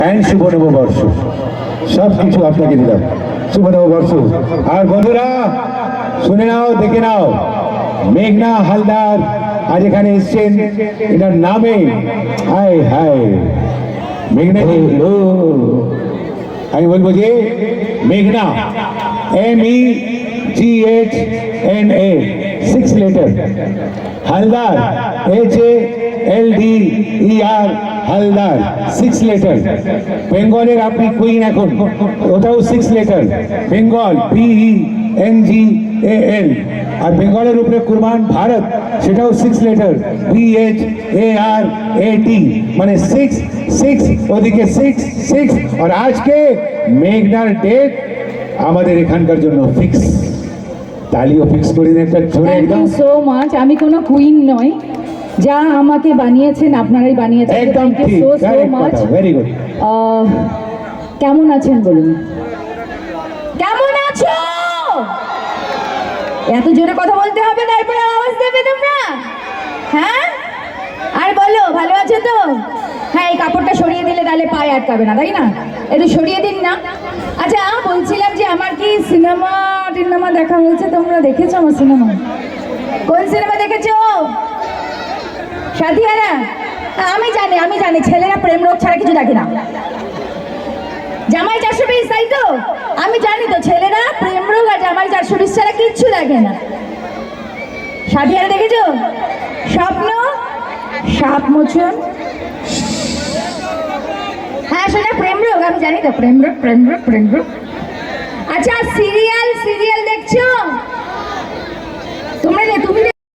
And শুভ নববর্ষ সব কিছু আপনাকে দিলাম। শুভ নববর্ষ। আর বন্ধুরা শুনে নাও, দেখে নাও, মেঘনা হালদার আজ এখানে এসছেন, এটার নামে হায় হায় মেঘনা আমি বলবো যে মেঘনা MEGHNA 6 letter, Haldar HALDER Haldar 6 letter. বেঙ্গলের আপনি কুইন এখন, ওটাও 6 লেটার, বেঙ্গল BENGAL। আর বেঙ্গলের উপরে কুরবান ভারত, সেটাও 6 লেটার BHARAT, মানে 6 6 ওদিকে 6 6। আর আজকে মেঘনার ডেট আমাদের এখানকার জন্য ফিক্স। তালিও ফিক্স করে দিন একটা জোরে একদম। So much. আমি কোনো কুইন নই, যা আমাকে বানিয়েছেন আপনারাই বানিয়েছেন। একদম ঠিক, সো মাচ। Very good. কেমন আছেন বলুন? কেমন আছো? এত জোরে কথা বলতে হবে না, এরপরে আওয়াজ দেবে তোমরা। হ্যাঁ, আর বলো ভালো আছো তো? হ্যাঁ, এই কাপড়টা সরিয়ে দিলে তাহলে পায়ে আটকাবে না, তাই না? একটু সরিয়ে দিন না। আচ্ছা, বলছিলাম যে আমার কি সিনেমা টিনেমা দেখা হয়েছে? তোমরা দেখেছো আমার সিনেমা? কোন সিনেমা দেখেছো? সাথিয়ারা? আমি জানি ছেলেরা প্রেম রোগ ছাড়া কিছু দেখে না। জামাই 420, তাই তো? আমি জানি তো, ছেলেরা প্রেম রোগ আর জামাই 420 ছাড়া কিচ্ছু দেখে না। সাথিয়ারা দেখেছো? স্বপ্ন, সাপ মোচন। হ্যাঁ, সেটা প্রেম রোগ, আমি জানি তো, প্রেম রোগ প্রেম রোগ প্রেম রোগ। আচ্ছা, সিরিয়াল দেখছো? তুমি